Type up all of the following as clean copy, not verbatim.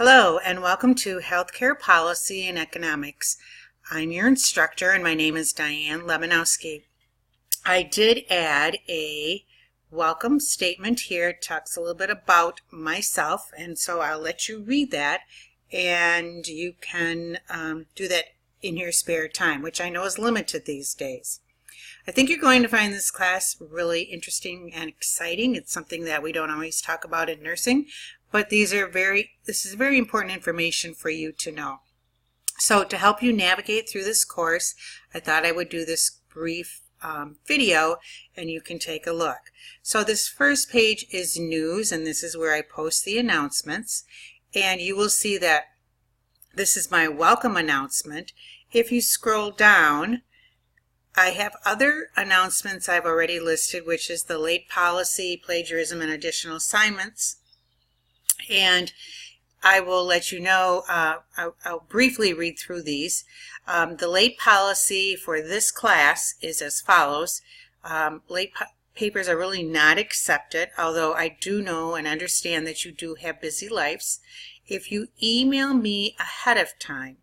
Hello and welcome to Healthcare Policy and Economics. I'm your instructor and my name is Diane Lebanowski. I did add a welcome statement here. It talks a little bit about myself, and so I'll let you read that, and you can do that in your spare time, which I know is limited these days. I think you're going to find this class really interesting and exciting. It's something that we don't always talk about in nursing, but this is very important information for you to know. So to help you navigate through this course, I thought I would do this brief video and you can take a look. So this first page is news, and this is where I post the announcements, and you will see that this is my welcome announcement. If you scroll down, I have other announcements I've already listed, which is the late policy, plagiarism, and additional assignments. And I will let you know, I'll briefly read through these. The late policy for this class is as follows. Late papers are really not accepted, although I do know and understand that you do have busy lives. If you email me ahead of time,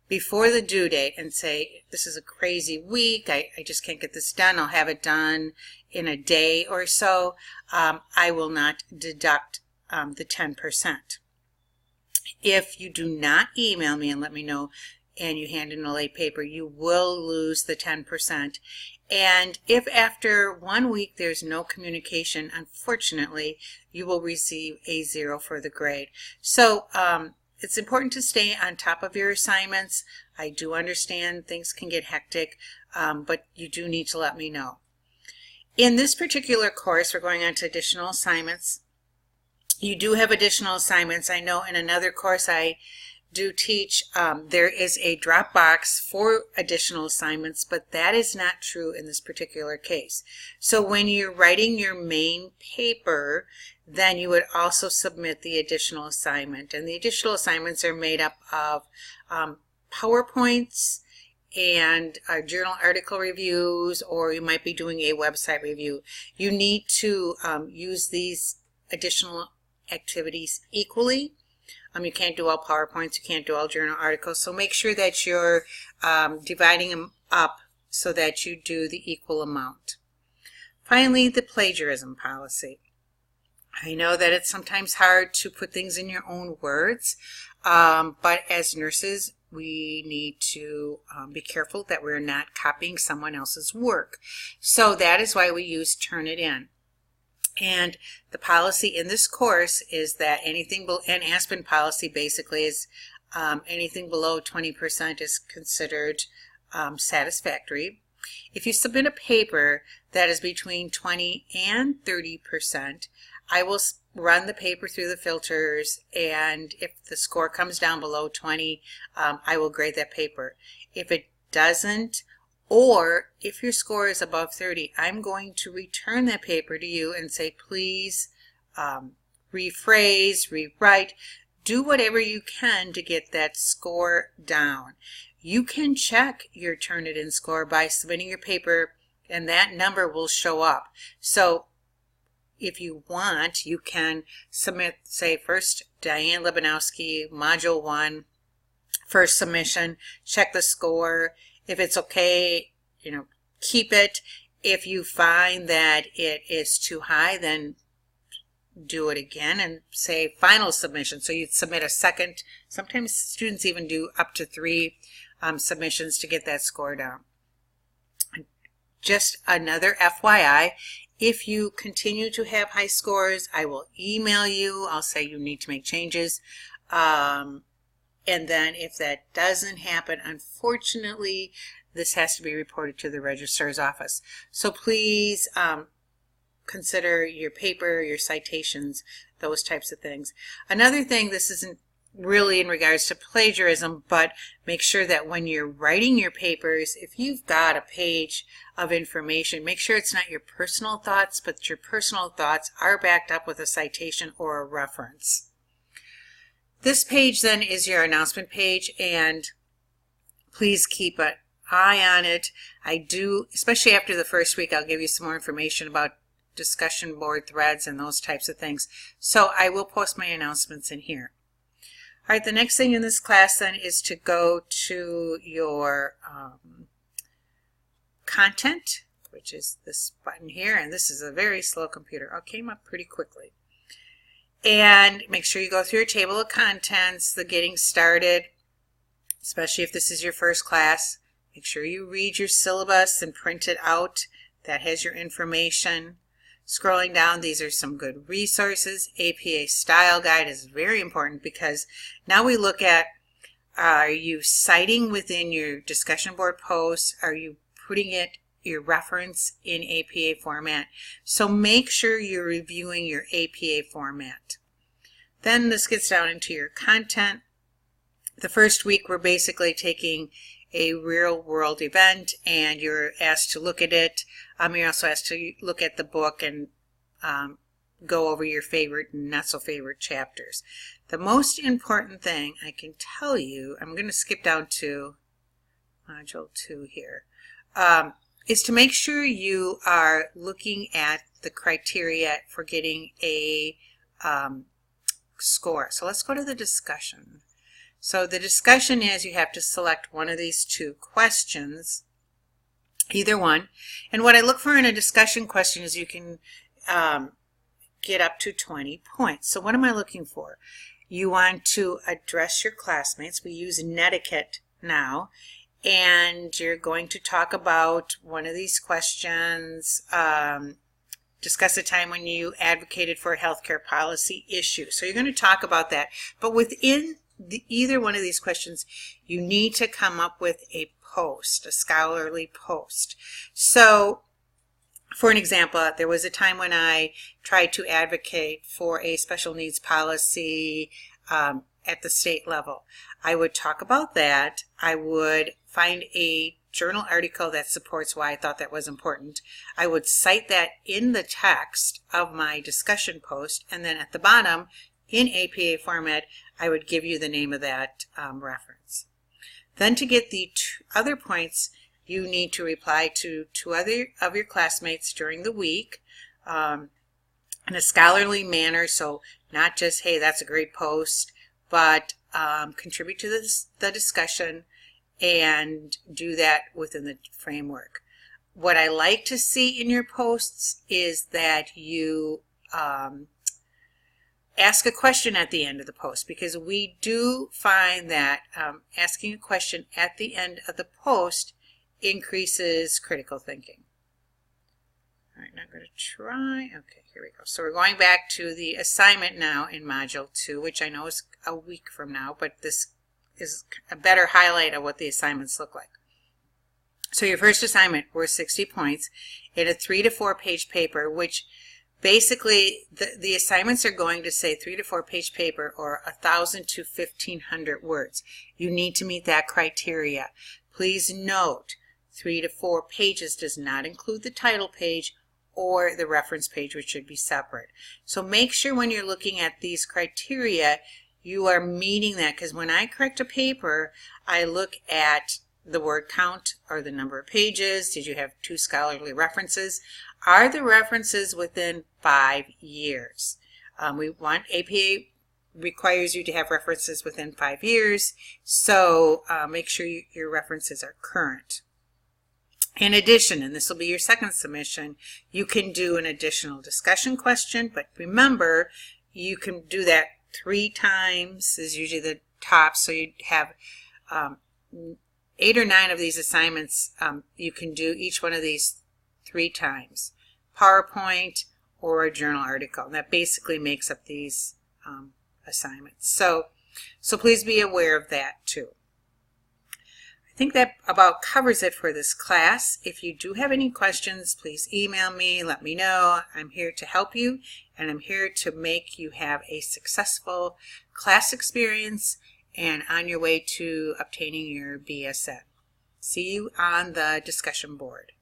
before the due date, and say, this is a crazy week, I just can't get this done, I'll have it done in a day or so, I will not deduct the 10%. If you do not email me and let me know and you hand in a late paper, you will lose the 10%. And if after 1 week there's no communication, unfortunately, you will receive a 0 for the grade. So it's important to stay on top of your assignments. I do understand things can get hectic, but you do need to let me know. In this particular course, we're going on to additional assignments. You do have additional assignments. I know in another course I do teach, there is a drop box for additional assignments, but that is not true in this particular case. So when you're writing your main paper, then you would also submit the additional assignment. And the additional assignments are made up of PowerPoints and journal article reviews, or you might be doing a website review. You need to use these additional activities equally. You can't do all PowerPoints, you can't do all journal articles, so make sure that you're dividing them up so that you do the equal amount. Finally, the plagiarism policy. I know that it's sometimes hard to put things in your own words, but as nurses, we need to be careful that we're not copying someone else's work. So that is why we use Turnitin. And the policy in this course is that and Aspen policy basically is anything below 20% is considered satisfactory. If you submit a paper that is between 20 and 30%, I will run the paper through the filters, and if the score comes down below 20, I will grade that paper. If it doesn't, or if your score is above 30, I'm going to return that paper to you and say, please rephrase, rewrite, do whatever you can to get that score down. You can check your Turnitin score by submitting your paper, and that number will show up. So if you want, you can submit, say, first Diane Lebanowski, Module 1, first submission, check the score. If it's okay, keep it. If you find that it is too high, then do it again and say final submission. So you'd submit a second. Sometimes students even do up to 3 submissions to get that score down. Just another FYI, if you continue to have high scores, I will email you. I'll say you need to make changes. And then if that doesn't happen, unfortunately, this has to be reported to the registrar's office. So please consider your paper, your citations, those types of things. Another thing, this isn't really in regards to plagiarism, but make sure that when you're writing your papers, if you've got a page of information, make sure it's not your personal thoughts, but your personal thoughts are backed up with a citation or a reference. This page then is your announcement page, and please keep an eye on it. I do, especially after the first week, I'll give you some more information about discussion board threads and those types of things. So I will post my announcements in here. All right, the next thing in this class then is to go to your content, which is this button here, and this is a very slow computer. Oh, it came up pretty quickly. And make sure you go through your table of contents, the getting started, especially if this is your first class. Make sure you read your syllabus and print it out. That has your information. Scrolling down, these are some good resources. APA Style Guide is very important because now we look at, are you citing within your discussion board posts? Are you putting your reference in APA format? So make sure you're reviewing your APA format. Then this gets down into your content. The first week we're basically taking a real world event and you're asked to look at it. You're also asked to look at the book and go over your favorite and not so favorite chapters. The most important thing I can tell you, I'm going to skip down to Module 2 here, is to make sure you are looking at the criteria for getting a score. So let's go to the discussion. So the discussion is you have to select one of these two questions, either one. And what I look for in a discussion question is you can get up to 20 points. So what am I looking for? You want to address your classmates. We use netiquette now. And you're going to talk about one of these questions, discuss a time when you advocated for a healthcare policy issue. So you're going to talk about that. But within either one of these questions, you need to come up with a post, a scholarly post. So, for an example, there was a time when I tried to advocate for a special needs policy at the state level. I would talk about that. I would find a journal article that supports why I thought that was important. I would cite that in the text of my discussion post, and then at the bottom, in APA format, I would give you the name of that reference. Then to get the other points, you need to reply to two other of your classmates during the week in a scholarly manner. So not just, hey, that's a great post, but contribute to the discussion and do that within the framework. What I like to see in your posts is that you ask a question at the end of the post, because we do find that asking a question at the end of the post increases critical thinking. All right, now I'm going to try. Okay, here we go. So we're going back to the assignment now in Module 2, which I know is a week from now, but this is a better highlight of what the assignments look like. So your first assignment were 60 points in a 3 to 4 page paper, which basically the assignments are going to say 3 to 4 page paper or 1,000 to 1,500 words. You need to meet that criteria. Please note, 3 to 4 pages does not include the title page or the reference page, which should be separate. So make sure when you're looking at these criteria, you are meeting that, because when I correct a paper, I look at the word count or the number of pages. Did you have 2 scholarly references? Are the references within 5 years? We want APA requires you to have references within 5 years, so make sure your references are current. In addition, and this will be your second submission, you can do an additional discussion question, but remember, you can do that 3 times is usually the top, so you have 8 or 9 of these assignments. You can do each one of these 3 times. PowerPoint or a journal article. And that basically makes up these assignments. So please be aware of that too. I think that about covers it for this class. If you do have any questions, please email me, let me know. I'm here to help you, and I'm here to make you have a successful class experience and on your way to obtaining your BSN. See you on the discussion board.